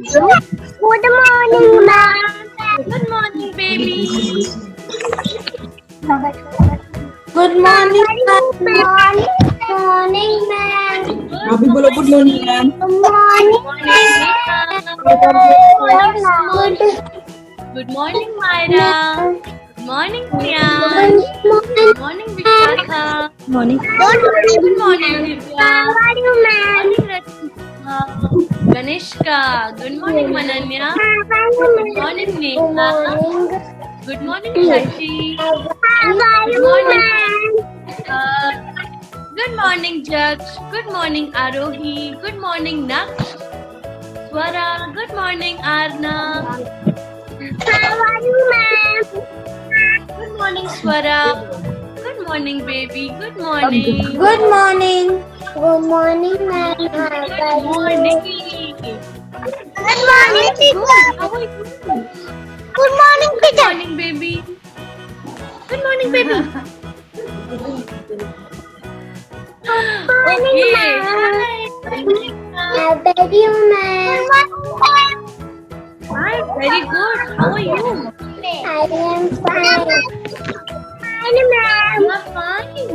Good morning, ma'am. Good morning, baby. Good morning, ma'am. Morning, ma'am. अभी बोलो good morning ma'am. Good morning, Good morning, Myra. Good morning, Priyan. Good morning, Vishakha. Morning. Good morning, Divya. How are you, ma'am? Good morning, Rachita. Ganeshka. Good morning, Mananya. Good morning, Neha. Good morning, Shashi. How are you, ma'am? Good morning, Judge. Good morning, Arohi. Good morning, Naksh. Swara. Good morning, Arna. How are you, ma'am? Good morning, Swara. Good morning, baby. Good morning. Good morning. Good morning, ma'am. Good morning. Good morning, teacher. How are you? Good morning, Good teacher. morning, baby. Good morning, baby. Okay. Hi. How are you, ma'am? Hi. Very good. How are you? I am fine. Fine, ma'am. You are fine.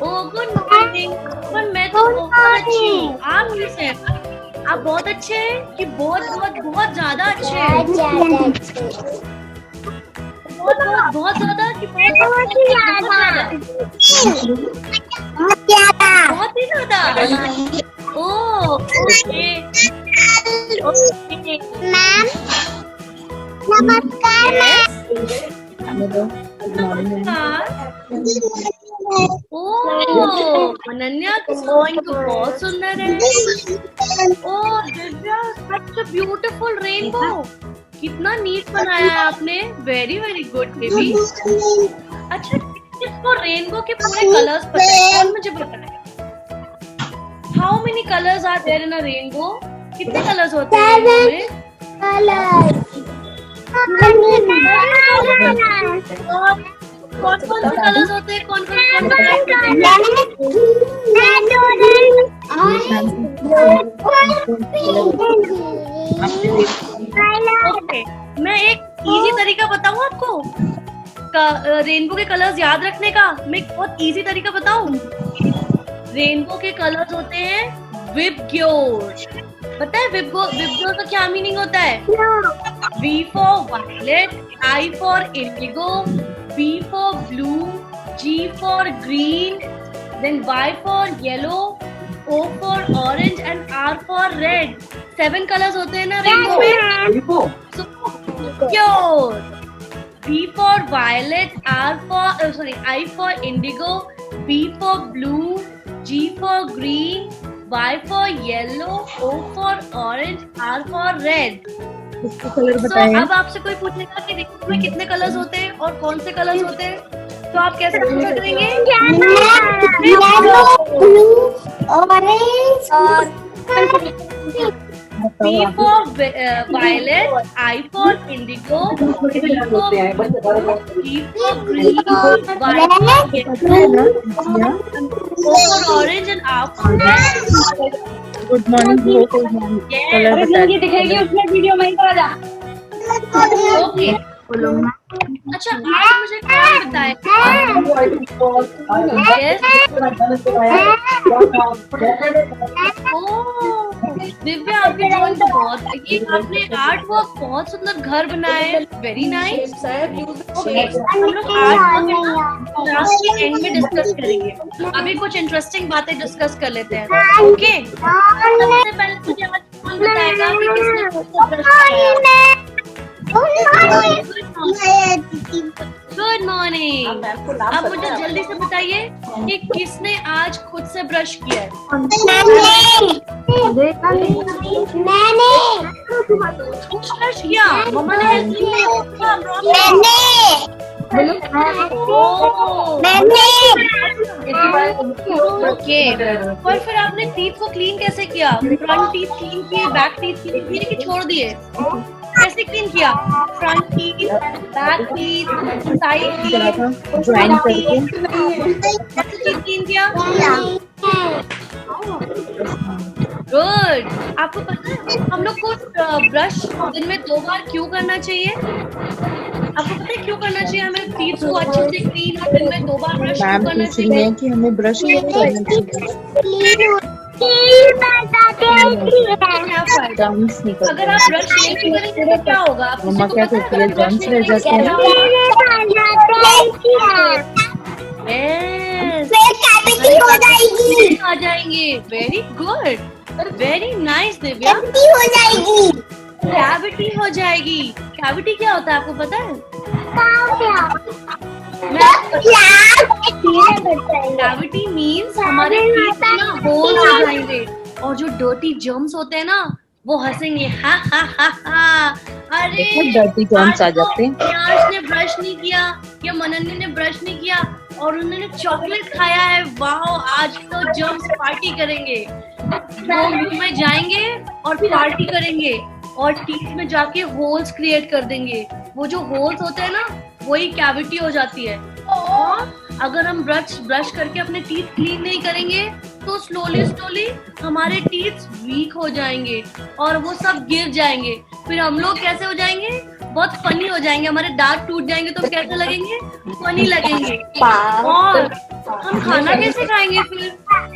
Oh, good morning. पर मैं तो Good बहुत अच्छी हूँ। morning. आप कैसे हैं? आप बहुत अच्छे हैं कि बहुत बहुत बहुत ज्यादा अच्छे हैं? बहुत ज्यादा अच्छे। बहुत बहुत बहुत ज्यादा कि बहुत बहुत बहुत ज्यादा। बहुत ज्यादा। बहुत ही ज्यादा। ओह, ओके ओके। मैम नमस्कार ओह, अनन्या की ड्राइंग तो बहुत सुंदर है। Oh, Divya, such a beautiful rainbow. कितना नीट बनाया है आपने। Very very good baby. अच्छा, किसको रेनबो के पूरे कलर्स पता है? कौन मुझे बताएगा? How many colours are there in a rainbow? कितने कलर्स होते हैं रेनबो में? कौन कौन से कलर्स होते हैं? कौन कौन ओके, मैं एक इजी तरीका बताऊं आपको रेनबो के कलर्स याद रखने का। मैं एक बहुत इजी तरीका बताऊं। रेनबो के कलर्स होते हैं विबग्योर। पता है विबग्योर का क्या मीनिंग होता है? V for violet, I for indigo, B for blue, G for green, then Y for yellow, O for orange and R for red. 7 colors होते हैं ना रेनबो में। So pure. B for violet, I for indigo, B for blue, G for green, Y for yellow, O for orange, R for red. So, अब आपसे कोई पूछेगा कि rainbow में कितने कलर्स होते हैं और कौन से कलर्स होते हैं, तो आप कैसे आंसर करेंगे? B for violet, I for indigo, B for blue, G for green, Y for yellow, O for orange and R for red. Good morning. Yes. दिखेगी उसमें वीडियो में करा Okay. अच्छा, आप मुझे कौन बताए? Yes. ओह, दिव्या, आपकी ड्राइंग तो बहुत, ये आपने आर्ट वर्क बहुत सुंदर घर बनाया है। Very nice. हम लोग आर्ट वर्क क्लास के एंड में डिस्कस करेंगे। अभी कुछ इंटरेस्टिंग बातें डिस्कस कर लेते हैं। ओके, सबसे पहले मुझे आज कौन बताएगा कि किसने ब्रश किया? Good morning. अब मुझे जल्दी से बताइए कि किसने आज खुद से ब्रश किया है? ब्रश किया, मम्मा ने हेल्प ओके, और फिर आपने टीथ को क्लीन कैसे किया? फ्रंट टीथ क्लीन किए, बैक टीथ क्लीन किए कि छोड़ दिए? कैसे क्लीन किया? Front teeth, back teeth, side teeth, join करके कैसे क्लीन किया? गुड। आपको पता है हम लोग को ब्रश दिन में 2 बार क्यों करना चाहिए? आपको पता है क्यों करना चाहिए हमें टीथ को अच्छे से क्लीन और दिन में 2 बार ब्रश क्यों मैम करना पूछ रही चाहिए? है कि हमें ब्रश क्यों करना चाहिए? क्या फायदा? जर्म्स निकल अगर आप ब्रश नहीं करेंगे तो क्या होगा? आप मम्मा किसी को क्या पता है कहती अगर है, आप ब्रश जर्म्स नहीं रह करेंगे जाते तो हैं। क्या होगा? Yes. हो जाएगी, आ जाएंगे। Very good, very nice Divya. हो जाएगी। कैविटी हो जाएगी। कैविटी क्या होता है आपको पता है? कैविटी मीन्स हमारे टीथ में ना होल हो जाएंगे और जो डर्टी जर्म्स होते हैं ना वो हंसेंगे, हा हा हा हा। अरे डर्टी जर्म्स आ जाते हैं। प्रियांश ने ब्रश नहीं किया या मनन्नी ने ब्रश नहीं किया और उन्होंने चॉकलेट खाया है, वाओ आज तो जर्म्स पार्टी करेंगे। वो मुंह में जाएंगे और पार्टी करेंगे और टीथ में जाके होल्स क्रिएट कर देंगे। वो जो होल्स होते हैं ना वही कैविटी हो जाती है। और अगर हम ब्रश करके अपने टीथ क्लीन नहीं करेंगे तो स्लोली हमारे टीथ वीक हो जाएंगे और वो सब गिर जाएंगे। फिर हम लोग कैसे हो जाएंगे? बहुत फनी हो जाएंगे। हमारे दांत टूट जाएंगे तो कैसे लगेंगे? फनी लगेंगे। और हम खाना कैसे खाएंगे फिर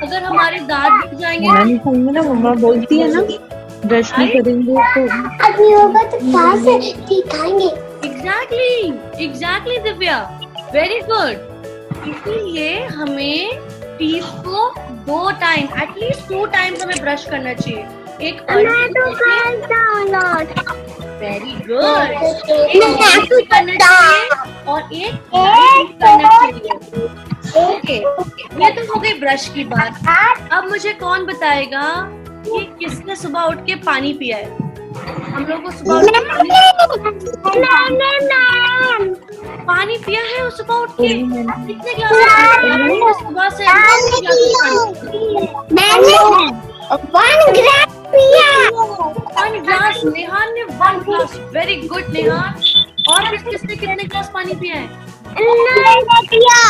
अगर हमारे दांत टूट जाएंगे? नहीं खाएंगे ना, मम्मा बोलती है ना ब्रश नहीं करेंगे तो। अभी होगा तो कहाँ से दिखाएंगे? Exactly Divya, very good. इसीलिए हमें टीथ को 2 टाइम, एटलीस्ट 2 टाइम्स हमें ब्रश करना चाहिए। एक वेरी गुड, एक करना चाहिए और एक करना चाहिए। ओके, ये तो हो गई ब्रश की बात। अब मुझे कौन बताएगा कि किसने सुबह उठ के पानी पिया है? हम लोग को सुबह उठ के पानी पिया है और सुबह उठ के कितने गिलास सुबह से? 1 ग्लास। नेहान ने 1 ग्लास, वेरी गुड नेहान। और किसने कितने ग्लास पानी पिया है? मैंने पिया।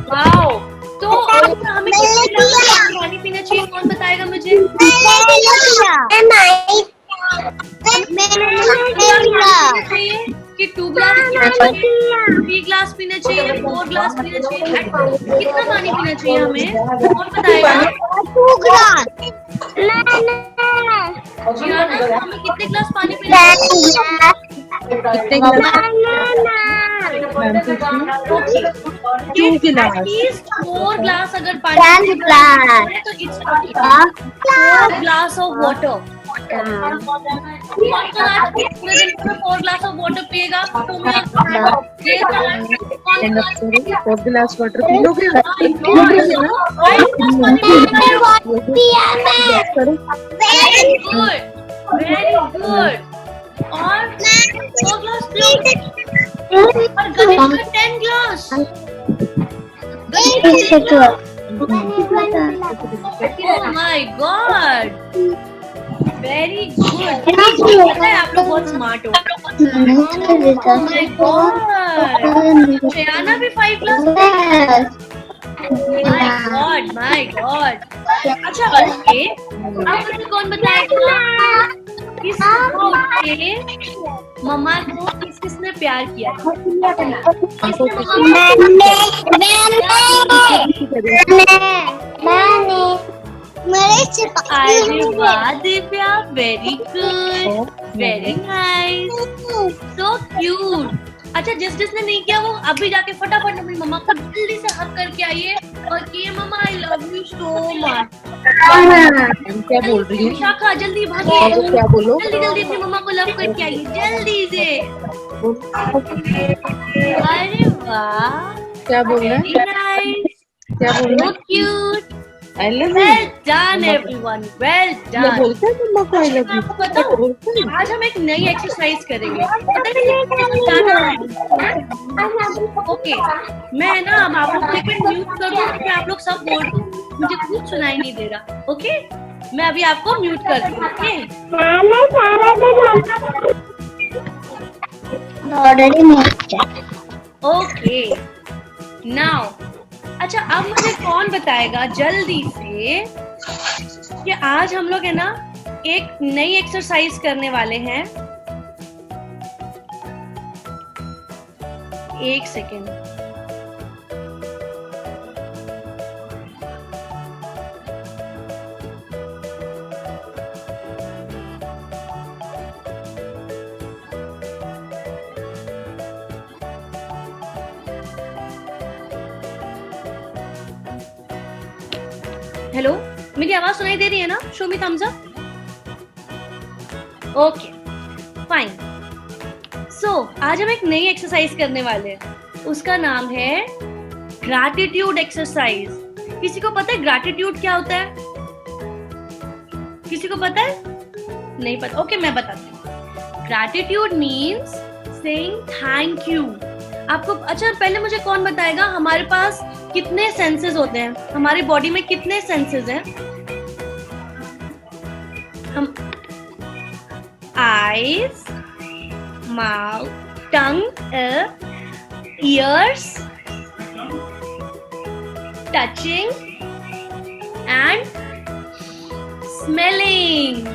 वाओ, तो हमें कितने ग्लास पानी पीना चाहिए? कौन बताएगा मुझे? कि 2 ग्लास पीना चाहिए, 3 ग्लास पीना चाहिए, 4 ग्लास पीना चाहिए? कितना पानी पीना चाहिए हमें? कौन बताएगा? जियाना, हमें कितने ग्लास पानी पीना चाहिए? कितने गिलास? मैम पूछ रही है 2 गिलास। एटलीस्ट 4 ग्लास अगर पानी पीना है तो इट्स 4 ग्लास ऑफ वाटर। पूरे दिन में 4 ग्लास ऑफ वाटर पिएगा तो मैं 4 गिलास वाटर पी लोगे ना? Very good. और 4 ग्लास पियोगे और गणेश का 10 glass. Oh my God, very good. पता है आप लोग बहुत स्मार्ट हो। ओह माय गॉड, श्रेयाना भी 5 ग्लास। My God. अच्छा ओके, अब मुझे कौन बताएगा किस मम्मा को किसने प्यार किया? अरे वाह Divya, very good, very nice, so cute. अच्छा, जिसने नहीं किया वो अभी जाके फटाफट अपनी मम्मा को जल्दी से हग करके आइए और कि मम्मा I love you so much. क्या बोल रही है? शाखा जल्दी भागिए, क्या बोलो? जल्दी अपनी मम्मा को लव करके आइए जल्दी से। अरे वाह, क्या बोल रहा है? नाइस, क्या बोल रहा सो है? Cute, I love you. Well done everyone, well क्या डन। बोलता है मम्मा को आई लव यू? आपको बताऊं, आज हम एक नई एक्सरसाइज करेंगे। पता है समझाना है। ओके, मैं ना अब आप लोग सेकंड म्यूट कर दूं क्योंकि आप लोग सब बोल रहे हो, मुझे कुछ सुनाई नहीं दे रहा। ओके, मैं अभी आपको म्यूट कर दूं। ओके, ऑलरेडी मस्त है। ओके नाउ, अच्छा अब मुझे कौन बताएगा जल्दी से कि आज हम लोग है ना एक नई एक्सरसाइज करने वाले हैं। एक सेकेंड, हेलो, मेरी आवाज सुनाई दे रही है ना? Show me thumbs up. Okay fine. So आज हम एक नई एक्सरसाइज करने वाले हैं, उसका नाम है ग्रैटिट्यूड एक्सरसाइज। किसी को पता है ग्रैटिट्यूड क्या होता है? किसी को पता है? नहीं पता? ओके मैं बताती हूँ। Gratitude means saying thank you. आपको अच्छा पहले मुझे कौन बताएगा हमारे पास कितने सेंसेस होते हैं? हमारी बॉडी में कितने सेंसेस हैं? हम eyes, mouth, tongue, ears, touching and smelling।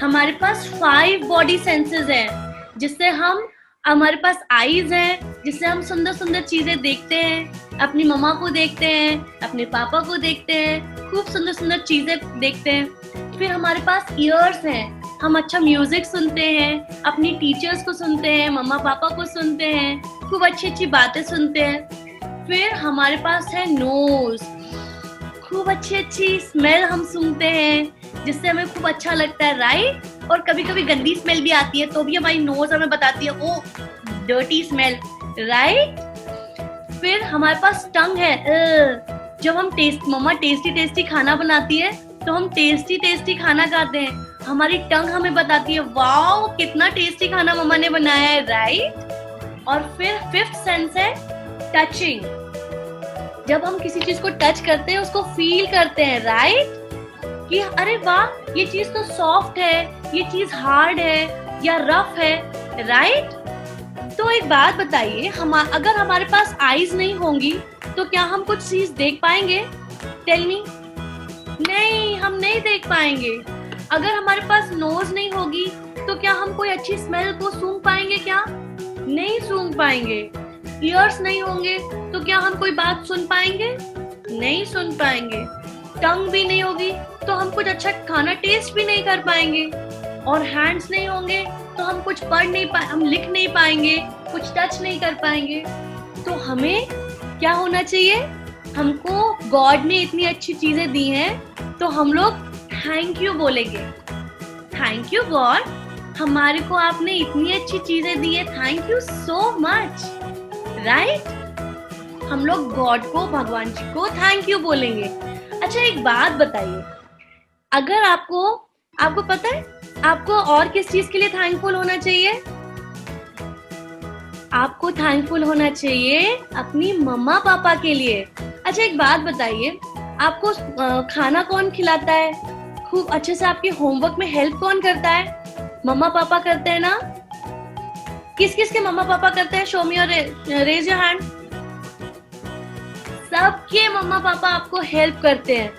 हमारे पास 5 बॉडी सेंसेस हैं, जिससे हम हमारे पास आईज हैं, जिससे हम सुंदर सुंदर चीजें देखते हैं, अपनी मम्मा को देखते हैं, अपने पापा को देखते हैं, खूब सुंदर सुंदर चीजें देखते हैं। फिर हमारे पास ईयर्स हैं, हम अच्छा म्यूजिक सुनते हैं, अपनी टीचर्स को सुनते हैं, मम्मा पापा को सुनते हैं, खूब अच्छी अच्छी बातें सुनते हैं। फिर हमारे पास है नोज, खूब अच्छी अच्छी स्मेल हम सूंघते हैं, जिससे हमें खूब अच्छा लगता है, राइट? और कभी कभी गंदी स्मेल भी आती है तो भी हमारी नोज हमें बताती है ओ डर्टी स्मेल, राइट? फिर हमारे पास टंग है। जब हम मम्मा टेस्टी टेस्टी खाना बनाती है तो हम टेस्टी टेस्टी खाना खाते हैं, हमारी टंग हमें बताती है वाओ कितना टेस्टी खाना मम्मा ने बनाया है, राइट? और फिर 5th सेंस है टचिंग। जब हम किसी चीज को टच करते हैं उसको फील करते हैं, राइट? कि अरे वाह ये चीज तो सॉफ्ट है, ये चीज हार्ड है या रफ है, राइट? तो एक बात बताइए, अगर हमारे पास आईज नहीं होंगी तो क्या हम कुछ चीज देख पाएंगे? Tell me. नहीं, हम नहीं देख पाएंगे। अगर हमारे पास नोज नहीं होगी तो क्या हम कोई अच्छी स्मेल को सूंघ पाएंगे? क्या नहीं सूंघ पाएंगे। ईयर्स नहीं होंगे तो क्या हम कोई बात सुन पाएंगे? नहीं सुन पाएंगे। टंग भी नहीं होगी तो हम कुछ अच्छा खाना टेस्ट भी नहीं कर पाएंगे। और हैंड्स नहीं होंगे तो हम कुछ पढ़ नहीं हम लिख नहीं पाएंगे, कुछ टच नहीं कर पाएंगे। तो हमें क्या होना चाहिए? हमको गॉड ने इतनी अच्छी चीजें दी हैं तो हम लोग थैंक यू बोलेंगे। थैंक यू गॉड, हमारे को आपने इतनी अच्छी चीजें दी है, thank you so much, right? हम लोग गॉड को, भगवान जी को थैंक यू बोलेंगे। अच्छा एक बात बताइए, अगर आपको पता है आपको और किस चीज के लिए थैंकफुल होना चाहिए? आपको थैंकफुल होना चाहिए अपनी मम्मा पापा के लिए। अच्छा एक बात बताइए, आपको खाना कौन खिलाता है? खूब अच्छे से आपके होमवर्क में हेल्प कौन करता है? मम्मा पापा करते हैं ना? किस किस के मम्मा पापा करते हैं? शो मी और रेज योर हैंड। सबके मम्मा पापा आपको हेल्प करते हैं।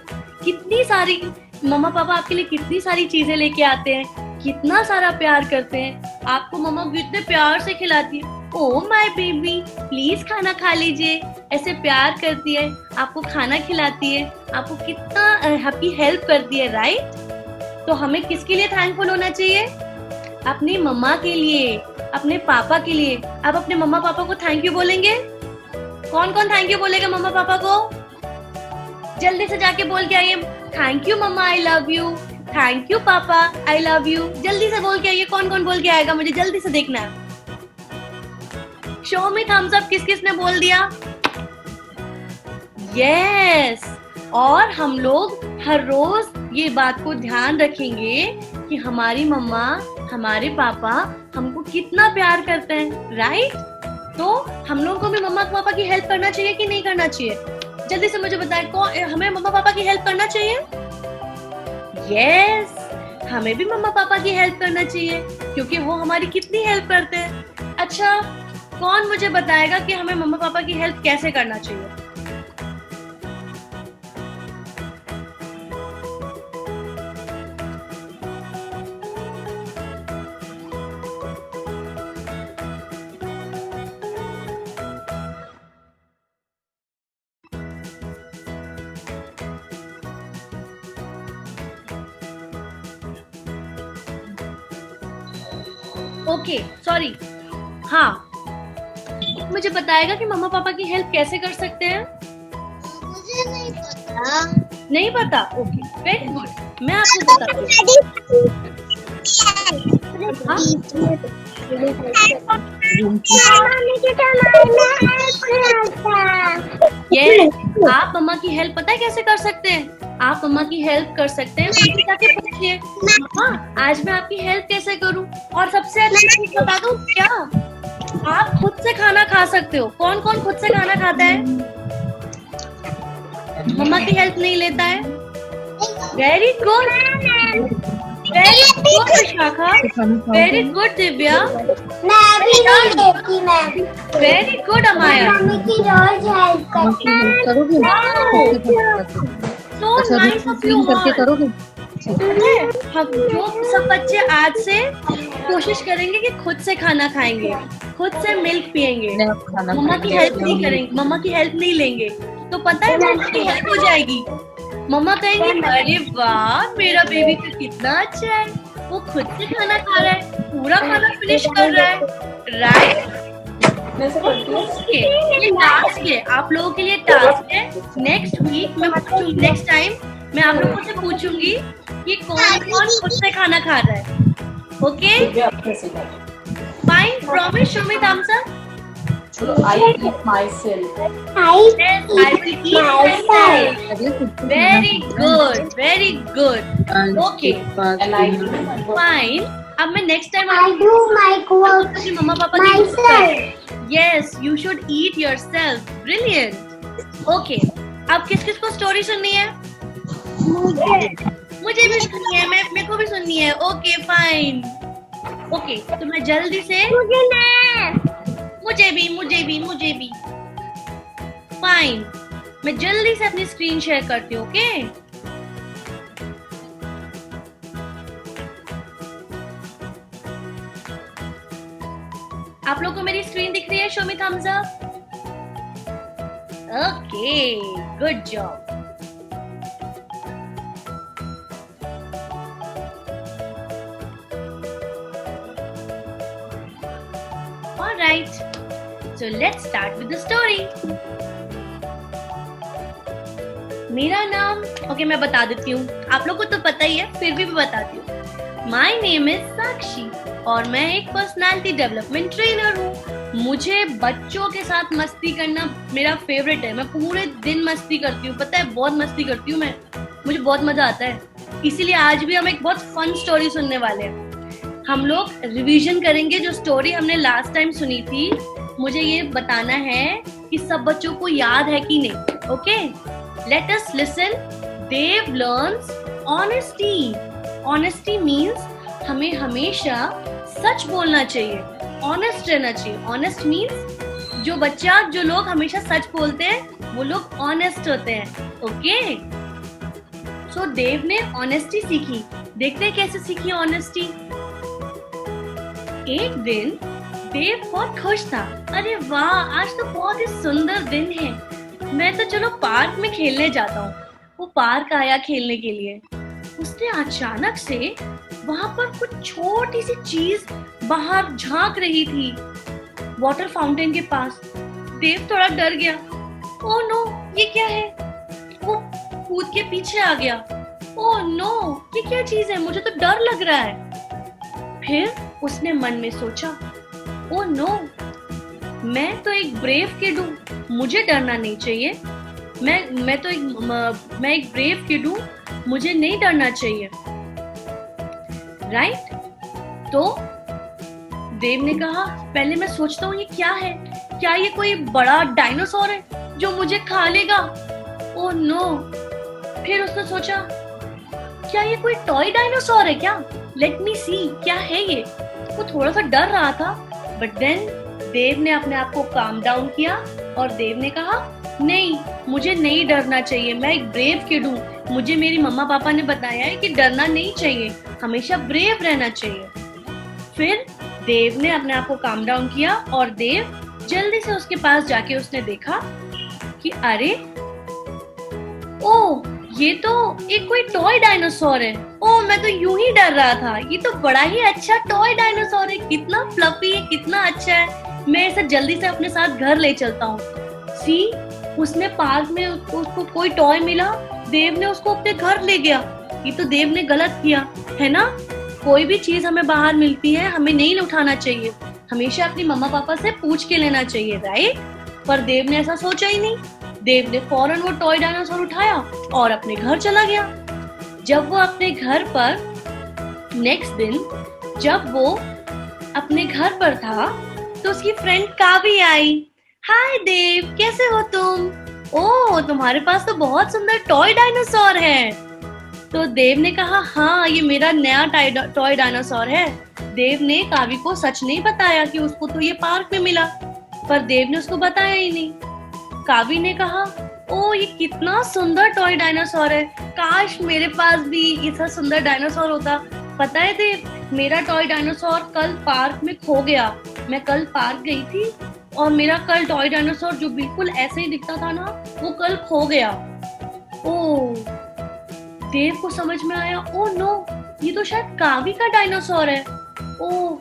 कितनी सारी मम्मा पापा आपके लिए कितनी सारी चीजें लेके आते हैं, कितना सारा प्यार करते हैं। आपको मम्मा कितने प्यार से खिलाती है, ओ माय बेबी प्लीज खाना खा लीजिए, ऐसे प्यार करती है, आपको खाना खिलाती है, आपको कितना आपकी हेल्प करती है, राइट? तो हमें किसके लिए थैंकफुल होना चाहिए? अपनी मम्मा के लिए, अपने पापा के लिए। आप अपने मम्मा पापा को थैंक यू बोलेंगे? कौन कौन थैंक यू बोलेगा मम्मा पापा को? जल्दी से जाके बोल के आइए, थैंक यू मम्मा I love you, thank you पापा आई लव यू। जल्दी से बोल के आइए, कौन कौन बोल के आएगा मुझे जल्दी से देखना है। शो मी थम्स अप, किस किस ने बोल दिया? यस। और हम लोग हर रोज ये बात को ध्यान रखेंगे कि हमारी मम्मा, हमारे पापा हमको कितना प्यार करते हैं, राइट? तो हम लोगों को भी मम्मा पापा की हेल्प करना चाहिए कि नहीं करना चाहिए? जल्दी से मुझे बताएं, हमें मम्मा पापा की हेल्प करना चाहिए? यस, हमें भी मम्मा पापा की हेल्प करना चाहिए क्योंकि वो हमारी कितनी हेल्प करते हैं। अच्छा कौन मुझे बताएगा कि हमें मम्मा पापा की हेल्प कैसे करना चाहिए? Okay, sorry. हाँ, मुझे बताएगा कि मम्मा पापा की हेल्प कैसे कर सकते हैं? मुझे नहीं पता। नहीं पता? Okay, very good. मैं आपको बताती हूँ। हाँ? ये आप मम्मा की हेल्प पता है कैसे कर सकते हैं? आप मम्मा की हेल्प कर सकते हैं, उनसे जाके पूछिए, मम्मा आज मैं आपकी हेल्प कैसे करूं? और सबसे अच्छी चीज बता दूं क्या? आप खुद से खाना खा सकते हो। कौन कौन खुद से खाना खाता है? मम्मा की हेल्प नहीं लेता है? Very good, very good Vishakha, very good Divya, मैं भी नहीं लेती मैम। वेरी गुड अमाया। मम्मी की रोज हेल्प करती हूँ। करोगे? So अच्छा, nice of you करके all. करोगे? पता है, हम जो सब बच्चे आज से कोशिश करेंगे कि खुद से खाना खाएंगे, खुद से मिल्क पिएंगे, मम्मा की हेल्प नहीं करेंगे, मम्मा की हेल्प नहीं लेंगे, तो पता है मम्मा की हेल्प हो जाएगी। मम्मा कहेंगे अरे वाह मेरा बेबी तो कितना अच्छा है, वो खुद से खाना खा रहा है, पूरा खाना फिनिश कर रहा है, राइट? ये टास्क है, आप लोगों के लिए टास्क है। नेक्स्ट वीक मैं पूछूंगी, नेक्स्ट टाइम मैं आप लोगों से पूछूंगी कि कौन कौन खुद से खाना खा रहा है। Okay, fine, promise, show me thumbs up. I eat myself. Yes, I will eat myself. Very good, very good. Okay, And I do my work. fine. अब मैं next time I do my work अपनी मम्मा पापा की help myself. करूं। Yes, you should eat yourself. Brilliant. Okay, अब किस किस को स्टोरी सुननी है? मुझे भी सुननी है, मेरे को भी सुननी है। Okay fine. ओके, तो मैं जल्दी से मुझे भी फाइन। मैं जल्दी से अपनी स्क्रीन शेयर करती हूँ। ओके, आप लोगों को मेरी स्क्रीन दिख रही है? Show me thumbs up. Okay, good job. Alright, so let's start with the story. मेरा नाम मैं बता देती हूँ, आप लोग को तो पता ही है, फिर भी मैं बताती हूँ। My name is साक्षी और मैं एक पर्सनालिटी डेवलपमेंट ट्रेनर हूँ। मुझे बच्चों के साथ मस्ती करना मेरा फेवरेट है। मैं पूरे दिन मस्ती करती हूँ, पता है, बहुत मस्ती करती हूँ मैं, मुझे बहुत मजा आता है। इसीलिए आज भी हम एक बहुत फन स्टोरी सुनने वाले हैं। हम लोग रिवीजन करेंगे जो स्टोरी हमने लास्ट टाइम सुनी थी। मुझे ये बताना है कि सब बच्चों को याद है कि नहीं। Okay, let us listen. Dev learns honesty. Honesty means हमें हमेशा सच बोलना चाहिए, ऑनेस्ट रहना चाहिए। ऑनेस्ट मीन्स जो लोग हमेशा सच बोलते हैं वो लोग ऑनेस्ट होते हैं। ओके, सो देव ने ऑनेस्टी सीखी। देखते हैं कैसे सीखी ऑनेस्टी। एक दिन देव बहुत खुश था। अरे वाह, आज तो बहुत ही सुंदर दिन है, मैं तो चलो पार्क में खेलने जाता हूँ। वो पार्क आया खेलने के लिए। उसने अचानक से वहां पर कुछ छोटी सी चीज बाहर झांक रही थी वाटर फाउंटेन के पास। देव थोड़ा डर गया। ओह नो, ये क्या है? वो कूद के पीछे आ गया। ओह नो, ये क्या चीज है? मुझे तो डर लग रहा है। फिर उसने मन में सोचा, ओह नो, मैं तो एक ब्रेव किड हूँ, मुझे डरना नहीं चाहिए। मैं एक ब्रेव किड हूँ, मुझे नहीं डरना चाहिए, राइट? तो देव ने कहा, पहले मैं सोचता हूँ ये क्या है? क्या ये कोई बड़ा डायनासोर है जो मुझे खा लेगा? Oh no. फिर उसने सोचा, क्या ये कोई टॉय डायनासोर है क्या? लेट मी सी, क्या है ये? वो थोड़ा सा डर रहा था, बट देन देव ने अपने आप को काम डाउन किया और देव ने कहा नहीं, मुझे नहीं डरना चाहिए, मैं एक ब्रेव किड हूँ, मुझे मेरी मम्मा पापा ने बताया है कि डरना नहीं चाहिए, हमेशा ब्रेव रहना चाहिए। फिर देव ने अपने आप को काम डाउन किया और देव जल्दी से उसके पास जाके उसने देखा कि अरे ओ ये तो एक कोई टॉय डायनासोर है। ओ मैं तो यूं ही डर रहा था, ये तो बड़ा ही अच्छा टॉय डायनासोर है, कितना फ्लफी है, कितना अच्छा है, मैं इसे जल्दी से अपने साथ घर ले चलता हूँ। सी उसने पार्क में उसको कोई टॉय मिला, देव ने उसको अपने घर ले गया। ये तो देव ने गलत किया है ना। कोई भी चीज हमें बाहर मिलती है हमें नहीं उठाना चाहिए, हमेशा अपनी मम्मा पापा से पूछ के लेना चाहिए, राइट। पर देव ने ऐसा सोचा ही नहीं। देव ने फौरन वो टॉय डायनासोर उठाया और अपने घर चला गया। जब वो अपने घर पर नेक्स्ट दिन जब वो अपने घर पर था तो उसकी फ्रेंड कावी आई। हाय देव, कैसे हो तुम? ओह तुम्हारे पास तो बहुत सुंदर टॉय डायनासोर है। तो देव ने कहा हाँ ये मेरा नया टॉय डायनासोर है। देव ने कावी को सच नहीं बताया कि उसको तो ये पार्क में मिला, पर देव ने उसको बताया ही नहीं। कावी ने कहा ओ ये कितना सुंदर टॉय डायनासोर है, काश मेरे पास भी इतना सुंदर डायनासोर होता। पता है देव, मेरा टॉय डायनासोर कल पार्क में खो गया। मैं कल पार्क गई थी और मेरा कल टॉय डायनासोर जो बिल्कुल ऐसे ही दिखता था ना, वो कल खो गया। ओ देव को समझ में आया, ओ नो ये तो शायद कावी का डायनासोर है। ओ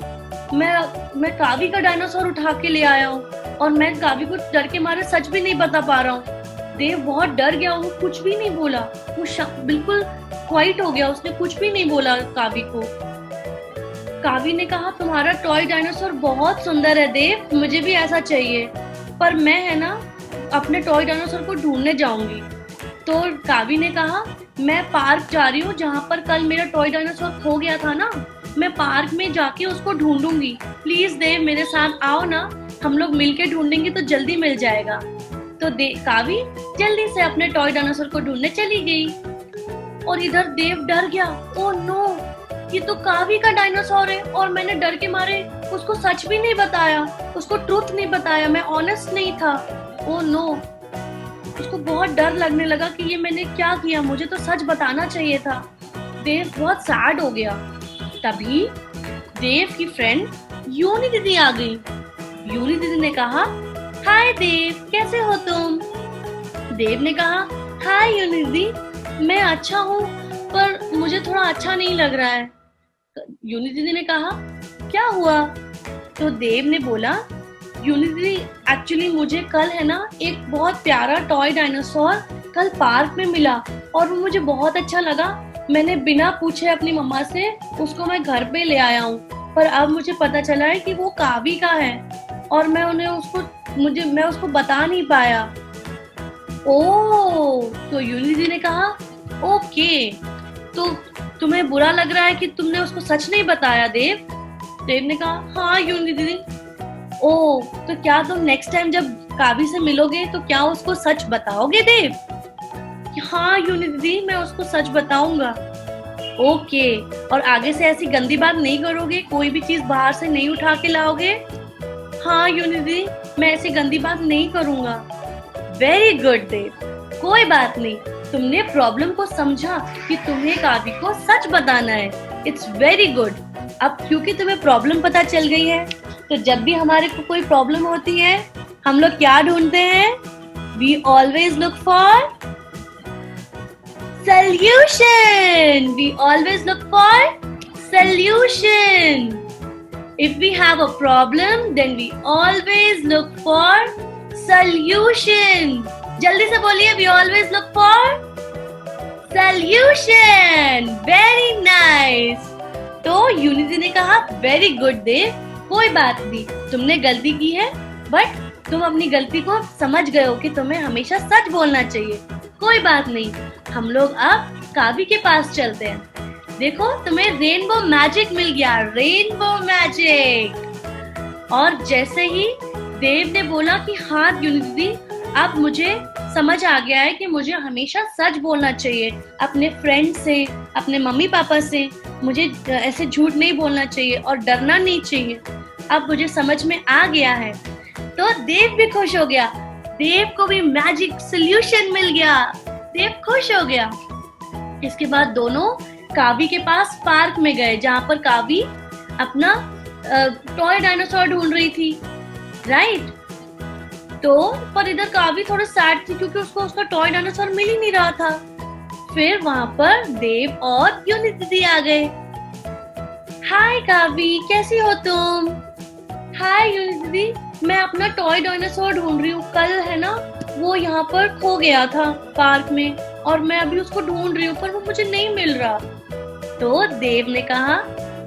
मैं कावी का डायनासोर उठा के ले आया हूँ और मैं कावी को डर के मारे सच भी नहीं बता पा रहा हूँ। देव बहुत डर गया, वो कुछ भी नहीं बोला, वो बिल्कुल क्वाइट हो गया, उसने कुछ भी नहीं बोला कावी को। कावी ने कहा तुम्हारा टॉय डायनासोर बहुत सुंदर है देव, मुझे भी ऐसा चाहिए, पर मैं है ना अपने टॉय डायनासोर को ढूंढने जाऊंगी। तो कावी ने कहा मैं पार्क जा रही हूँ जहाँ पर कल मेरा टॉय डायनासोर खो गया था ना, मैं पार्क में जाके उसको ढूंढूंगी, प्लीज देव मेरे साथ आओ ना, हम लोग मिलके ढूंढेंगे तो जल्दी मिल जाएगा। तो कावी जल्दी से अपने टॉय डायनासोर को ढूंढने चली गई और इधर देव डर गया। ओ नो ये तो कावी का डायनासोर है और मैंने डर के मारे उसको सच भी नहीं बताया, उसको ट्रूथ नहीं बताया, मैं ऑनेस्ट नहीं था। ओ नो उसको बहुत डर लगने लगा कि ये मैंने क्या किया, मुझे तो सच बताना चाहिए था। देव बहुत सैड हो गया। तभी देव की फ्रेंड यूनी दीदी आ गई। यूनी दीदी ने कहा हाय देव, कैसे हो तुम? देव ने कहा हाय यूनी दीदी, मैं अच्छा हूँ पर मुझे थोड़ा अच्छा नहीं लग रहा है। यूनी दीदी ने कहा क्या हुआ? तो देव ने बोला यूनी दीदी एक्चुअली मुझे कल है ना एक बहुत प्यारा टॉय डायनासोर कल पार्क में मिला और वो मुझे बहुत अच्छा लगा, मैंने बिना पूछे अपनी मम्मा से उसको मैं घर पे ले आया हूँ, पर अब मुझे पता चला है कि वो कावी का है और मैं उसको बता नहीं पाया। ओ तो यूनी दीदी ने कहा ओके, तो तुम्हें बुरा लग रहा है कि तुमने उसको सच नहीं बताया देव? देव ने कहा हाँ यूनी दीदी। ओ तो क्या तुम नेक्स्ट टाइम जब कावी से मिलोगे तो क्या उसको सच बताओगे देव? हाँ यूनी दीदी मैं उसको सच बताऊंगा। ओके, और आगे से ऐसी गंदी बात नहीं करोगे, कोई भी चीज बाहर से नहीं उठा के लाओगे? हाँ यूनी दीदी मैं ऐसी गंदी बात नहीं करूंगा। वेरी गुड देव, कोई बात नहीं, तुमने प्रॉब्लम को समझा कि तुम्हें कावी को सच बताना है, इट्स वेरी गुड। अब क्योंकि तुम्हें प्रॉब्लम पता चल गई है तो जब भी हमारे को कोई प्रॉब्लम होती है हम लोग क्या ढूंढते हैं? We always look for solution. We always look for solution. If we have a problem, then we always look for solution. जल्दी से बोलिए, we always look for solution. Very nice. तो यूनिटी ने कहा वेरी गुड देव, कोई बात नहीं, तुमने गलती की है बट तुम अपनी गलती को समझ गए हो कि तुम्हें हमेशा सच बोलना चाहिए। कोई बात नहीं, हम लोग अब कावी के पास चलते हैं। देखो तुम्हें रेनबो मैजिक मिल गया, रेनबो मैजिक। और जैसे ही देव ने बोला कि हाँ यूनिटी, अब मुझे समझ आ गया है कि मुझे हमेशा सच बोलना चाहिए अपने फ्रेंड से, अपने मम्मी पापा से, मुझे ऐसे झूठ नहीं बोलना चाहिए और डरना नहीं चाहिए। अब मुझे समझ में आ गया है। तो देव भी खुश हो गया, देव को भी मैजिक सॉल्यूशन मिल गया, देव खुश हो गया। इसके बाद दोनों कावी के पास पार्क में गए, जहाँ पर कावी अपना टॉय डायनासोर ढूंढ रही थी, राइट। तो पर इधर कावी थोड़ा सैड थी क्योंकि उसको उसका टॉय डायनासोर मिल ही नहीं रहा था। फिर वहां पर देव और यूनी दीदी आ गए। हाय कावी, कैसी हो तुम? हाय यूनी दीदी, मैं अपना टॉय डायनासोर ढूंढ रही हूँ। कल है ना वो यहाँ पर खो गया था पार्क में और मैं अभी उसको ढूंढ रही हूँ पर वो मुझे नहीं मिल रहा। तो देव ने कहा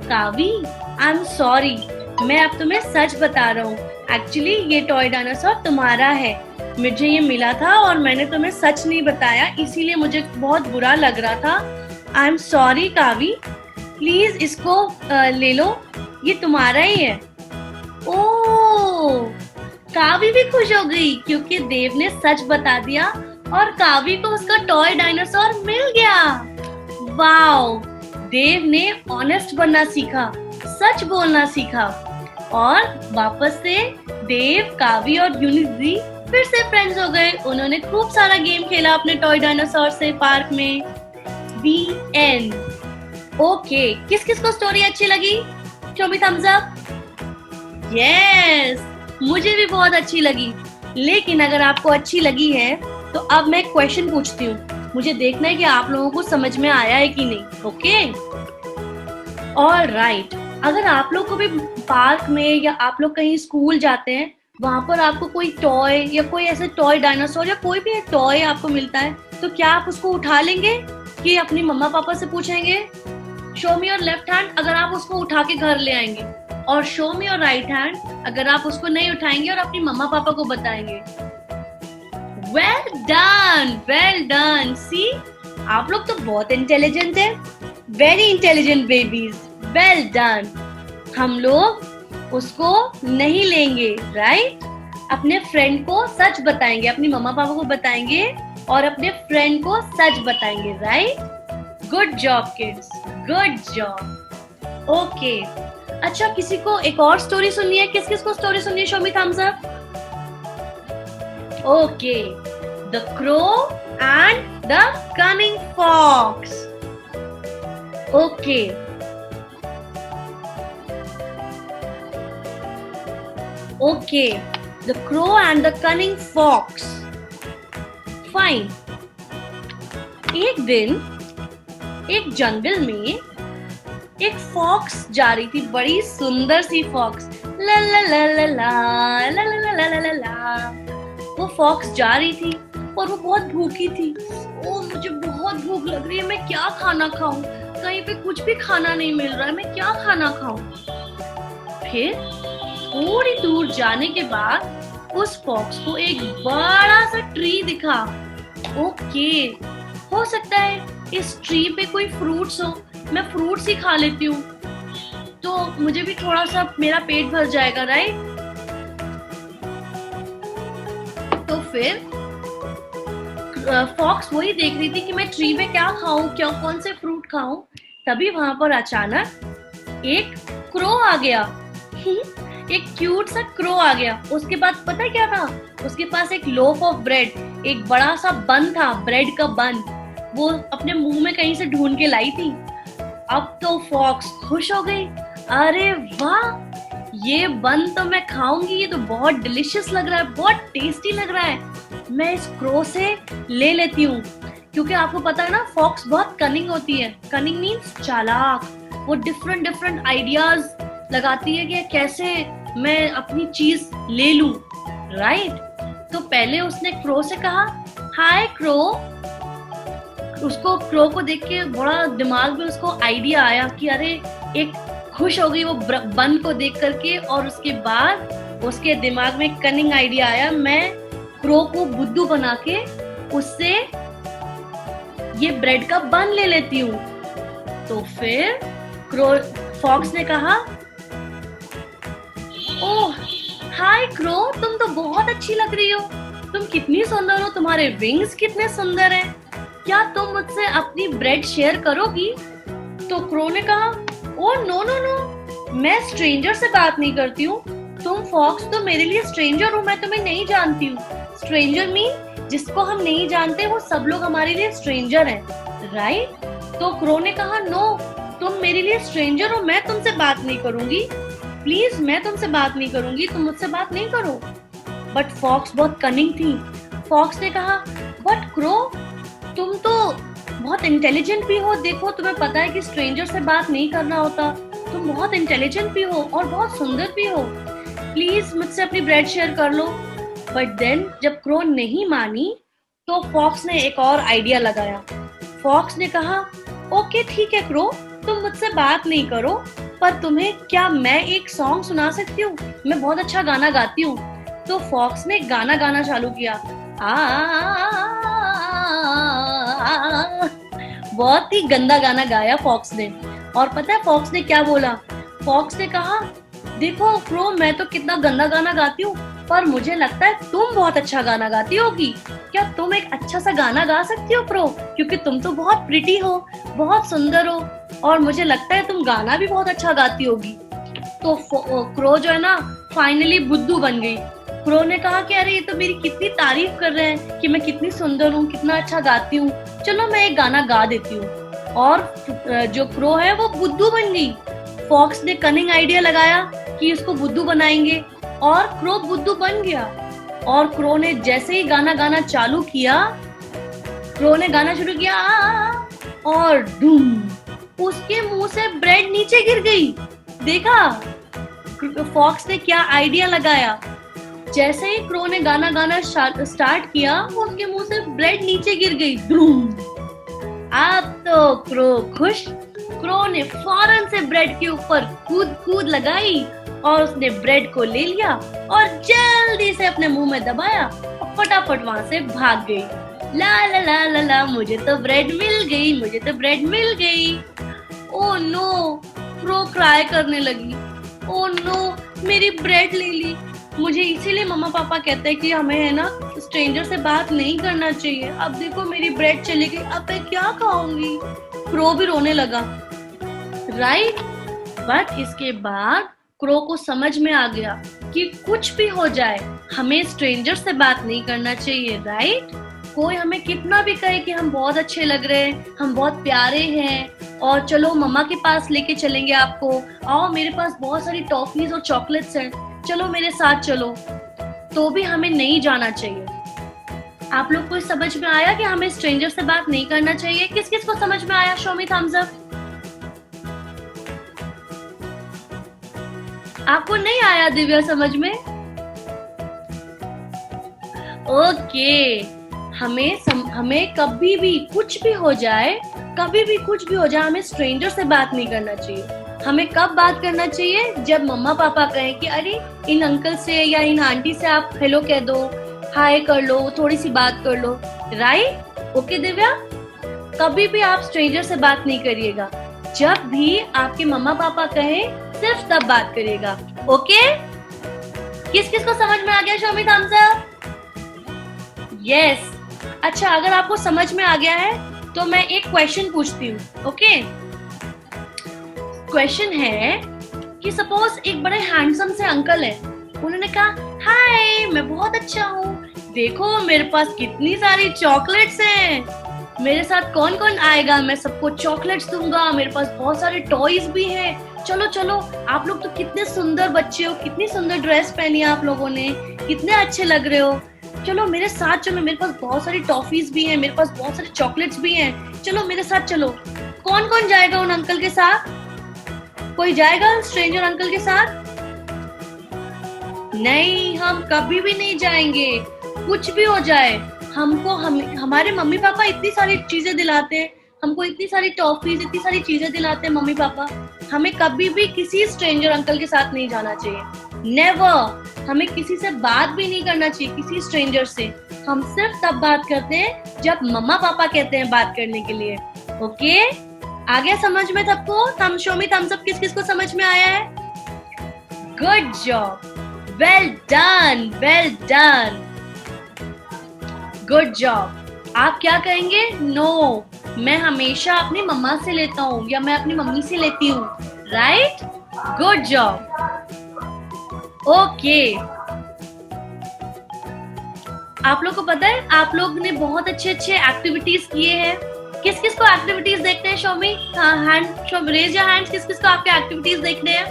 कावी आई एम सॉरी, मैं अब तुम्हें सच बता रहा हूँ। एक्चुअली ये टॉय डायनासोर तुम्हारा है, मुझे ये मिला था और मैंने तुम्हें सच नहीं बताया, इसीलिए मुझे बहुत बुरा लग रहा था। I am sorry Kavi, please इसको ले लो, ये तुम्हारा ही है। ओह, कावी भी खुश हो गई क्योंकि देव ने सच बता दिया और कावी को उसका टॉय डायनासोर मिल गया। वाओ, देव ने ऑनेस्ट बनना सीखा, सच बोलना सीखा और वापस से देव, कावी और यूनी दीदी फिर से फ्रेंड्स हो गए। उन्होंने खूब सारा गेम खेला अपने टॉय डायनासोर से पार्क में। दी एंड। ओके, किस किस को स्टोरी अच्छी लगी? Show me thumbs up. Yes, मुझे भी बहुत अच्छी लगी। लेकिन अगर आपको अच्छी लगी है तो अब मैं एक क्वेश्चन पूछती हूँ, मुझे देखना है कि आप लोगों को समझ में आया है कि नहीं। Okay, alright. अगर आप लोग को भी पार्क में या आप लोग कहीं स्कूल जाते हैं, वहां पर आपको कोई टॉय या कोई ऐसे टॉय डायनासोर या कोई भी टॉय आपको मिलता है, तो क्या आप उसको उठा लेंगे कि अपनी मम्मा पापा से पूछेंगे? Show me your left hand अगर आप उसको उठा के घर ले आएंगे, और show me your right hand अगर आप उसको नहीं उठाएंगे और अपनी मम्मा पापा को बताएंगे। Well done, well done. See, आप लोग तो बहुत इंटेलिजेंट है, very intelligent babies, well done. हम लोग उसको नहीं लेंगे, राइट? अपने फ्रेंड को सच बताएंगे, अपनी मम्मा पापा को बताएंगे और अपने फ्रेंड को सच बताएंगे, right? Good job kids, good job. Okay, अच्छा किसी को एक और स्टोरी सुननी है? किस किस को स्टोरी सुननी है? Show me thumbs up. Okay, the crow and the cunning fox. Okay, okay, the crow and the cunning fox. Fine. एक दिन एक जंगल में एक फॉक्स जा रही थी, बड़ी सुंदर सी फॉक्स। ला ला ला ला ला ला ला ला ला ला ला। वो फॉक्स जा रही थी और वो बहुत भूखी थी। ओ, मुझे बहुत भूख लग रही है, मैं क्या खाना खाऊं? कहीं पे कुछ भी खाना नहीं मिल रहा है, मैं क्या खाना खाऊं? फिर थोड़ी दूर जाने के बाद उस फॉक्स को एक बड़ा सा ट्री दिखा। ओके, हो सकता है इस ट्री पे कोई फ्रूट्स हो, मैं फ्रूट्स ही खा लेती हूँ तो मुझे भी थोड़ा सा मेरा पेट भर जाएगा, राइट? तो फिर फॉक्स वही देख रही थी कि मैं ट्री में क्या खाऊं, क्या कौन से फ्रूट खाऊं। तभी वहां पर अचानक एक क्रो आ गया। एक क्यूट सा क्रो आ गया। उसके बाद पता क्या था? उसके पास एक लोफ ऑफ ब्रेड, एक बड़ा सा बन था, ब्रेड का बन, वो अपने मुंह में कहीं से ढूंढ के लाई थी। अब तो फॉक्स खुश हो गई। अरे वाह, ये बन तो मैं खाऊंगी, ये तो बहुत डिलिशियस लग रहा है, बहुत टेस्टी लग रहा है, मैं इस क्रो से ले लेती हूँ। क्योंकि आपको पता है ना, फॉक्स बहुत कनिंग होती है। कनिंग मीन्स चालाक। वो डिफरेंट डिफरेंट आइडियाज लगाती है कि कैसे मैं अपनी चीज ले लूं, राइट? तो पहले उसने क्रो से कहा हाय क्रो। उसको क्रो को देख के बड़ा दिमाग में उसको आइडिया आया कि अरे, एक खुश हो गई वो बन को देख करके, और उसके बाद उसके दिमाग में कनिंग आइडिया आया, मैं क्रो को बुद्धू बना के उससे ये ब्रेड का बन ले लेती हूँ। तो फिर फॉक्स ने कहा ओह हाय क्रो, तुम तो बहुत अच्छी लग रही हो, तुम कितनी सुंदर हो, तुम्हारे विंग्स कितने सुंदर हैं, क्या तुम मुझसे अपनी ब्रेड शेयर करोगी? तो क्रो ने कहा ओ नो नो नो, मैं स्ट्रेंजर से बात नहीं करती हूँ। तुम फॉक्स तो मेरे लिए स्ट्रेंजर हो, मैं तुम्हें नहीं जानती हूँ। स्ट्रेंजर मीन जिसको हम नहीं जानते वो सब लोग हमारे लिए स्ट्रेंजर हैं, राइट? तो क्रो ने कहा नो, तुम मेरे लिए स्ट्रेंजर हो, मैं तुमसे बात नहीं करूंगी, प्लीज मैं तुमसे बात नहीं करूंगी, तुम मुझसे बात नहीं करो। बट फॉक्स बहुत कनिंग थी। फॉक्स ने कहा बट क्रो, तुम तो बहुत इंटेलिजेंट भी हो, देखो तुम्हें पता है कि स्ट्रेंजर से बात नहीं करना होता, तुम बहुत इंटेलिजेंट भी हो और बहुत सुंदर भी हो, प्लीज मुझसे अपनी ब्रेड शेयर कर लो। बट देन जब क्रो नहीं मानी तो फॉक्स ने एक और आइडिया लगाया। फॉक्स ने कहा ओके ठीक है क्रो, तुम मुझसे बात नहीं करो, पर तुम्हें क्या मैं एक सॉन्ग सुना सकती हूँ? मैं बहुत अच्छा गाना गाती हूँ। तो फॉक्स ने गाना गाना चालू किया। बहुत ही गंदा गाना गाया फॉक्स ने। और पता है फॉक्स ने क्या बोला? फॉक्स ने कहा देखो क्रो, मैं तो कितना गंदा गाना गाती हूँ, पर मुझे लगता है तुम बहुत अच्छा गाना गाती होगी। क्या तुम एक अच्छा सा गाना गा सकती हो क्रो? क्योंकि तुम तो बहुत प्रिटी हो, बहुत सुंदर हो, और मुझे लगता है तुम गाना भी बहुत अच्छा गाती होगी। तो क्रो जो है ना फाइनली बुद्धू बन गई। क्रो ने कहा कि अरे ये तो मेरी कितनी तारीफ कर रहे हैं कि मैं कितनी सुंदर हूँ, कितना अच्छा गाती हूँ, चलो मैं एक गाना गा देती हूँ। और जो क्रो है वो बुद्धू बन गई। फॉक्स ने कनिंग आइडिया लगाया कि इसको बुद्धू बनाएंगे, और क्रो बुद्धू बन गया। और क्रो ने जैसे ही गाना गाना चालू किया, क्रो ने गाना शुरू किया और डूम, उसके मुंह से ब्रेड नीचे गिर गई। देखा फॉक्स ने क्या आइडिया लगाया? जैसे ही क्रो ने गाना गाना स्टार्ट किया, उसके मुंह से ब्रेड नीचे गिर गई। डूम। अब तो क्रो खुश। क्रो ने फौरन से ब्रेड के ऊपर कूद लगाई और उसने ब्रेड को ले लिया और जल्दी से अपने मुंह में दबाया और फटाफट वहां से भाग गई। ला ला ला ला ला, मुझे तो ब्रेड मिल गई, मुझे तो ब्रेड मिल गई। ओह नो, क्रो क्राई करने लगी। ओह नो, मेरी ब्रेड ले ली। मुझे इसीलिए मम्मा पापा कहते हैं कि हमें है ना स्ट्रेंजर से बात नहीं करना चाहिए। अब देखो मेरी ब्रेड चली गई, अब मैं क्या खाऊंगी? क्रो भी रोने लगा, राइट? बट इसके बाद क्रो को समझ में आ गया कि कुछ भी हो जाए हमें स्ट्रेंजर से बात नहीं करना चाहिए, राइट? कोई हमें कितना भी कहे कि हम बहुत अच्छे लग रहे हैं, हम बहुत प्यारे हैं, और चलो मम्मा के पास लेके चलेंगे आपको, आओ मेरे पास बहुत सारी टॉफीज और चॉकलेट्स हैं, चलो मेरे साथ चलो, तो भी हमें नहीं जाना चाहिए। आप लोग को समझ में आया कि हमें स्ट्रेंजर से बात नहीं करना चाहिए? किस किस को समझ में आया? Show me thumbs up. आपको नहीं आया दिव्या समझ में? ओके, हमें कभी भी कुछ भी हो जाए, हमें स्ट्रेंजर से बात नहीं करना चाहिए। हमें कब बात करना चाहिए? जब मम्मा पापा कहें कि अरे इन अंकल से या इन आंटी से आप हेलो कह दो, हाय कर लो, थोड़ी सी बात कर लो, राइट? ओके दिव्या, कभी भी आप स्ट्रेंजर से बात नहीं करिएगा। जब भी आपके मम्मा पापा कहें सिर्फ तब बात करिएगा, ओके? किस किस को समझ में आ गया? Show me thumbs up. Yes. अच्छा, अगर आपको समझ में आ गया है तो मैं एक क्वेश्चन पूछती हूँ, ओके? क्वेश्चन है कि सपोज एक बड़े हैंडसम से अंकल है, उन्होंने कहा हाय मैं बहुत अच्छा हूँ, देखो मेरे पास कितनी सारी चॉकलेट्स हैं, मेरे साथ कौन कौन आएगा, मैं सबको चॉकलेट्स दूंगा, मेरे पास बहुत सारे टॉयज भी हैं, चलो चलो, आप लोग तो कितने सुंदर बच्चे हो, कितनी सुंदर ड्रेस पहनी है आप लोगों ने, कितने अच्छे लग रहे हो, चलो मेरे साथ चलो, मेरे पास बहुत सारी टॉफीज भी हैं, मेरे पास बहुत सारी चॉकलेट्स भी हैं, चलो मेरे साथ चलो। कौन कौन जाएगा उन अंकल के साथ? कोई जाएगा स्ट्रेंजर अंकल के साथ? नहीं, हम कभी भी नहीं जाएंगे। कुछ भी हो जाए, हमारे मम्मी पापा इतनी सारी चीजें दिलाते हैं, हमको इतनी सारी टॉफीज, इतनी सारी चीजें दिलाते हैं मम्मी पापा, हमें कभी भी किसी स्ट्रेंजर अंकल के साथ नहीं जाना चाहिए। नेवर। हमें किसी से बात भी नहीं करना चाहिए, किसी स्ट्रेंजर से। हम सिर्फ तब बात करते हैं जब मम्मा पापा कहते हैं बात करने के लिए, ओके? आ गया समझ में सबको? थम शो मी थम्स अप किस किस को समझ में आया है? Good job, well done, well done, good job. आप क्या कहेंगे? नो, मैं हमेशा अपनी मम्मा से लेता हूँ या मैं अपनी मम्मी से लेती हूँ, राइट? Good job. ओके, आप लोग को पता है आप लोग ने बहुत अच्छे अच्छे एक्टिविटीज किए हैं. किस किस को एक्टिविटीज देखते हैं? Show me hand, show raise your hands. किस किस को आपके एक्टिविटीज देखने हैं?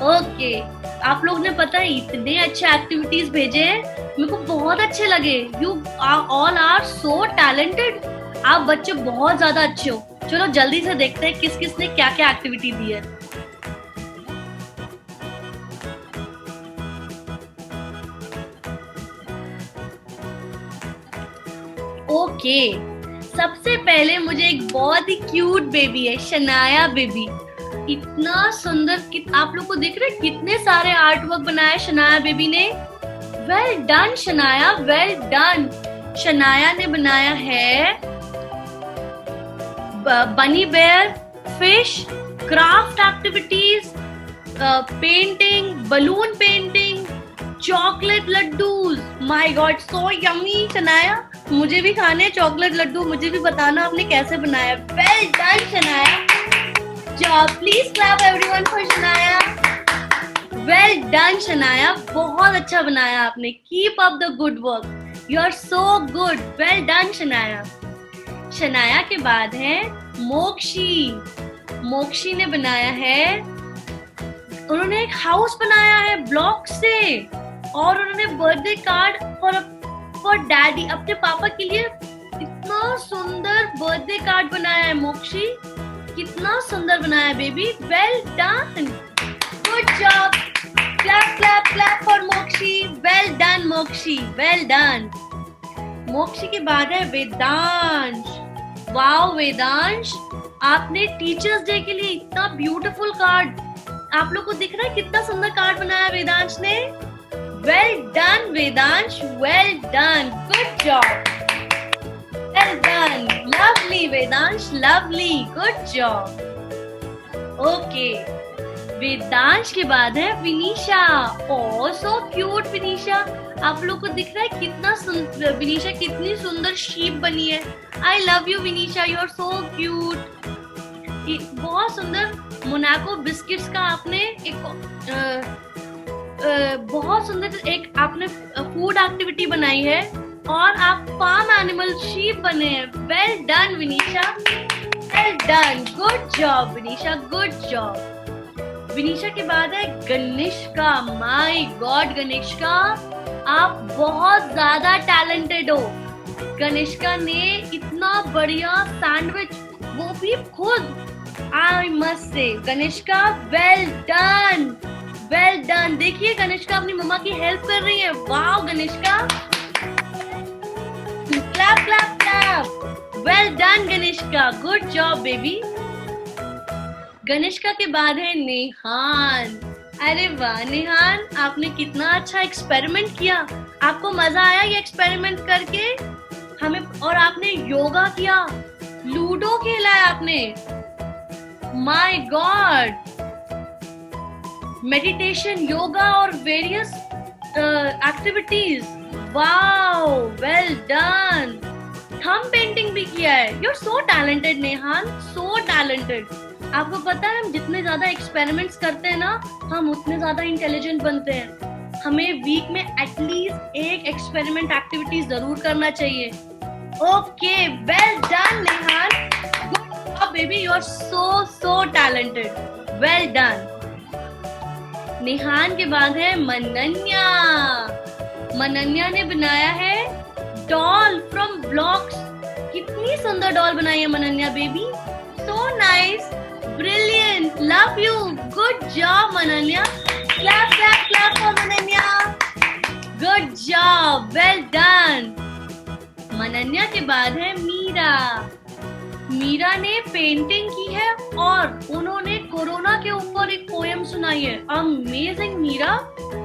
ओके, आप लोग ने पता है इतने अच्छे एक्टिविटीज भेजे हैं, मेरे को बहुत अच्छे लगे. You all are so talented. आप बच्चे बहुत ज्यादा अच्छे हो. चलो जल्दी से देखते हैं किस किस ने क्या क्या एक्टिविटी दी है. ओके, सबसे पहले मुझे एक बहुत ही क्यूट बेबी है, शनाया बेबी. इतना सुंदर. आप लोग को दिख रहा है कितने सारे आर्ट वर्क बनाया शनाया बेबी ने. Well done Shanaya, well done. Shanaya ने बनाया है bunny bear, fish, craft activities, painting, balloon painting, chocolate लड्डूज. My god, so yummy Shanaya. मुझे भी खाने चॉकलेट लड्डू. मुझे भी बताना आपने कैसे बनाया. Well done Shanaya. Job. Please clap everyone for Shanaya. Well done Shanaya, बहुत अच्छा बनाया आपने. Keep up the good work. You are so good. Well done Shanaya. Shanaya के बाद है मोक्षी. मोक्षी ने बनाया है, उन्होंने एक हाउस बनाया है ब्लॉक से, और उन्होंने बर्थडे कार्ड फॉर डैडी, अपने पापा के लिए इतना सुंदर बर्थडे कार्ड बनाया है. मोक्षी कितना सुंदर बनाया है baby. Well done, good job. Clap clap clap for Mokshi. Well done Mokshi, well done. Mokshi के बाद है वेदांश. वाओ वेदांश, आपने टीचर्स डे के लिए इतना ब्यूटीफुल कार्ड. आप लोग को दिख रहा है कितना सुंदर कार्ड बनाया वेदांश ने. Well done Vedansh, well done. Good job. Well done. Lovely Vedansh, lovely. Good job. Okay, Vedansh के बाद है विनीशा. ओह सो क्यूट विनीशा. आप लोग को दिख रहा है कितना सुंदर विनीशा, कितनी सुंदर शीप बनी है. I love you Vinisha, you are so cute. बहुत सुंदर मोनाको बिस्किट्स का आपने एक बहुत सुंदर एक आपने फूड एक्टिविटी बनाई है, और आप फार्म एनिमल शीप बने हैं. Well done Vinisha, well done. Good job Vinisha, good job. Vinisha के बाद है गनिष्का. माय गॉड गनिष्का, आप बहुत ज्यादा टैलेंटेड हो. गनिष्का ने इतना बढ़िया सैंडविच, वो भी खुद. I must say Ganishka, well done, well done. देखिए गनिष्का अपनी मम्मा की हेल्प कर रही है. Wow Ganishka, clap clap clap. Well done Ganishka, good job baby. Ganishka के बाद है नेहान. अरे वाह नेहान, आपने कितना अच्छा एक्सपेरिमेंट किया. आपको मजा आया ये एक्सपेरिमेंट करके हमें, और आपने योगा किया, लूडो खेला है आपने. माय गॉड, मेडिटेशन, योगा और various activities. Wow well done. Thumb painting भी किया है. यू आर सो टैलेंटेड नेहान, सो टैलेंटेड. आपको पता है हम जितने ज्यादा एक्सपेरिमेंट्स करते हैं ना, हम उतने ज्यादा इंटेलिजेंट बनते हैं. हमें वीक में एटलीस्ट एक एक्सपेरिमेंट एक्टिविटी जरूर करना चाहिए. Okay, well done Nehan. Good job baby, you are so talented. Well done. Nehan के बाद है मनन्या. मनन्या ने बनाया है डॉल फ्रॉम ब्लॉक्स. कितनी सुंदर डॉल बनाई है Mananya baby. So nice, brilliant, love you. Good job Mananya. Clap clap clap for Mananya. Good job, well done. Mananya के बाद है मीरा. मीरा ने पेंटिंग की है और उन्होंने कोरोना के ऊपर एक पोएम सुनाई है. Amazing Meera,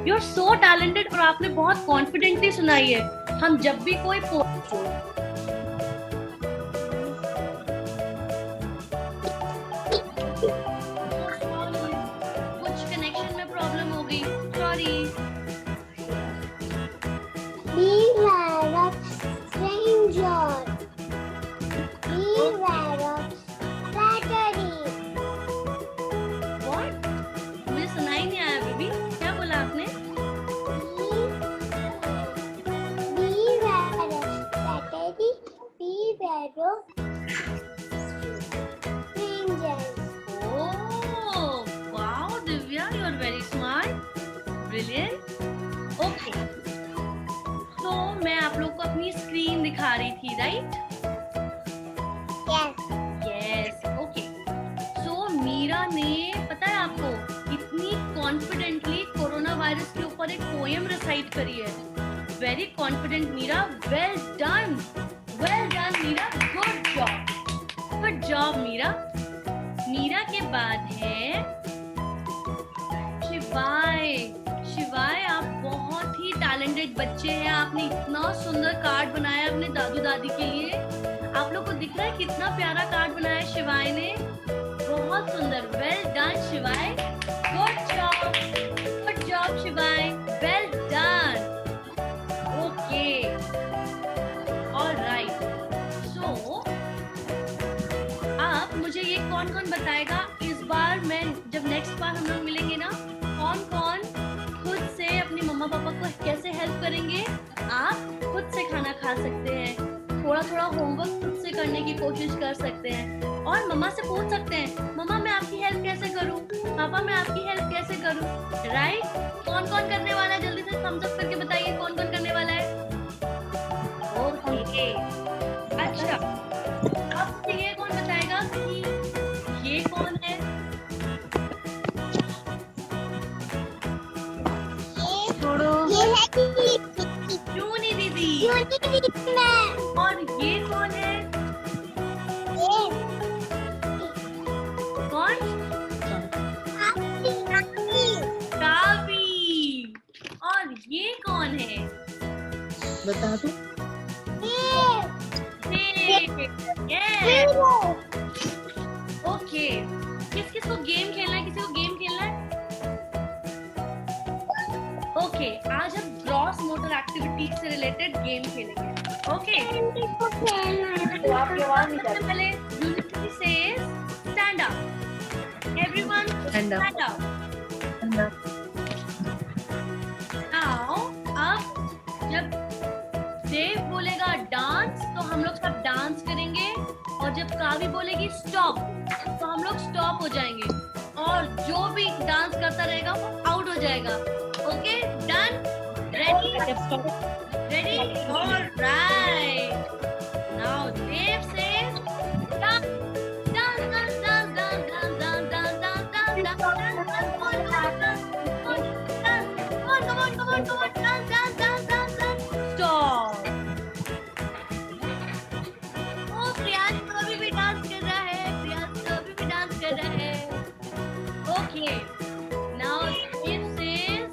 you are so talented. और आपने बहुत कॉन्फिडेंटली सुनाई है. हम जब भी कोई कुछ कनेक्शन में प्रॉब्लम हो गई, sorry. Beware of stranger. Beware of flattery. What? shadow. Strangers. Oh, wow, Divya, you are very smart. Brilliant. Okay. तो मैं आप लोग को अपनी स्क्रीन दिखा रही थी, right? Yes. Yes, okay. So Meera ने, पता है आपको, इतनी कॉन्फिडेंटली कोरोना वायरस के ऊपर एक पोएम रिसाइट करी है। Very confident Meera, well done Meera, good job Meera. Meera के बाद है शिवाय, आप बहुत ही टैलेंटेड बच्चे हैं। आपने इतना सुंदर कार्ड बनाया अपने दादू दादी के लिए। आप लोग को दिख रहा है कितना प्यारा कार्ड बनाया है शिवाय ने, बहुत सुंदर। Well done Shivay, good job Shivay, well done. Okay, alright. So अब मुझे ये कौन बताएगा इस बार, मैं जब नेक्स्ट बार हम लोग मिलेंगे ना, कौन खुद से अपने मम्मा पापा को कैसे हेल्प करेंगे? आप खुद से खाना खा सकते हैं, थोड़ा होमवर्क खुद से करने की कोशिश कर सकते हैं, और मम्मा से पूछ सकते हैं, मम्मा मैं आपकी हेल्प कैसे करूं, पापा मैं आपकी हेल्प कैसे करूं, राइट? कौन करने वाला है? जल्दी से थम्स अप करके बताइए कौन करने वाला है। ओके, अच्छा, अब ये कौन बताएगा कि ये कौन है? ये है जूनी दीदी। मैं। और ये कौन है? कौन? कावी। और ये कौन है? बता दो। ओके, किस को गेम खेलना है? किसी को गेम खेलना है? ओके, आज हम ग्रॉस मोटर एक्टिविटी से रिलेटेड गेम खेलेंगे। ओके, तो आपकी आवाज नहीं सबसे पहले यूनिटी से stand up, everyone Stand up. Stand up. Now अब जब देव बोलेगा डांस तो हम लोग सब डांस करेंगे, और जब कावी बोलेगी स्टॉप तो हम लोग स्टॉप हो जाएंगे, और जो भी डांस करता रहेगा वो आउट हो जाएगा। Okay, done? Ready? Alright. Now Dev says dance, dance, dance, dance, dance, dance, dance, dance, dance, dance, dance, dance, dance, come on, dance, dance, dance, dance, dance, stop. ओ प्रियांश तो अभी भी डांस कर रहा है, okay. Now it says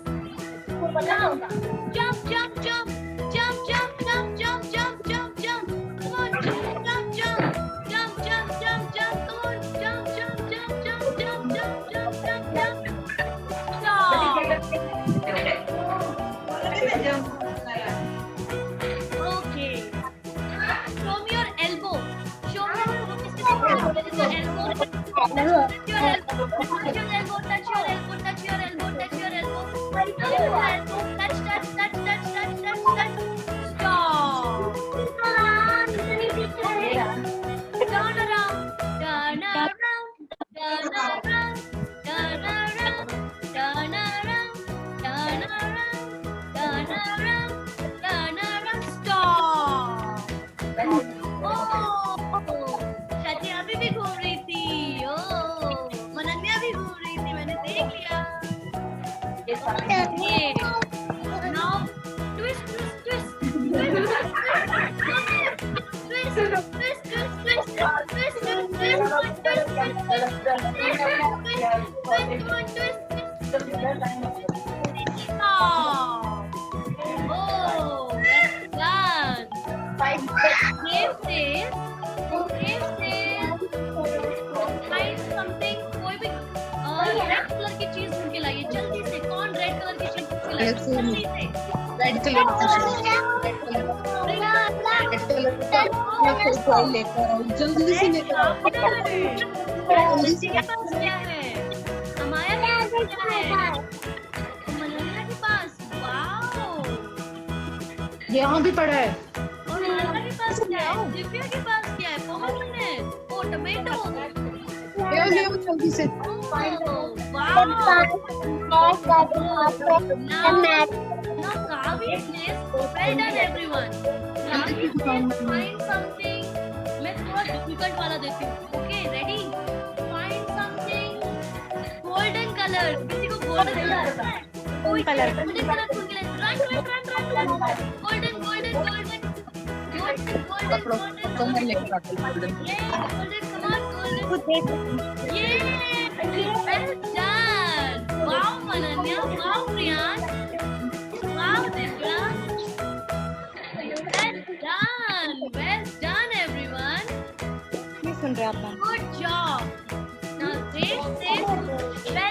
jump, jump, jump, jump, jump, jump, jump, jump, jump, jump, jump. Come on, jump, jump, jump, jump, jump, jump, jump. Come on, jump, jump, jump, jump, jump, jump, jump, jump, jump. Stop. Okay. Show me your elbow. Show me your elbow. Touch your elbow. Touch your elbow. Touch your elbow. Touch your elbow. Touch your elbow. Touch. Stop. Turn around. Turn around. Turn around. Turn around. Turn around. Turn around. Turn around. Turn around. Stop. Shachi अभी भी घूम रही थी। मनन्या भी घूम रही थी, मैंने देख लिया। Now twist, twist, twist, twist, twist, twist, twist, twist, twist, कोई भी रेड कलर की चीज ढूंढ के लाइए जल्दी से। कौन रेड कलर की चीज ढूंढ के लाइए जल्दी से? रेड कलर लेकर आओ, जल्दी से लेकर आओ। किसी के पास क्या है? हमारे पास क्या है? मनन्या के पास। वाओ, यहाँ भी पड़ा है। और मनन्या के पास क्या है? दिव्या के पास क्या है? ले आओ जल्दी से। Wow. The map. Now Kavi says, well done everyone. Kavi says, find something. मैं थोड़ा difficult वाला देती हूँ. Okay, ready? Find something golden color. किसी को golden color आता है? कोई color कौन के लिए? Run. Golden. कमर लेकर आते हैं golden। Yeah, golden. Come on, golden. Yeah, well done. Wow, Ananya. Wow, Priyan. Wow, Divya. Well done, everyone. नहीं सुन रहे आप ma'am. Good job. Now, Dev says, well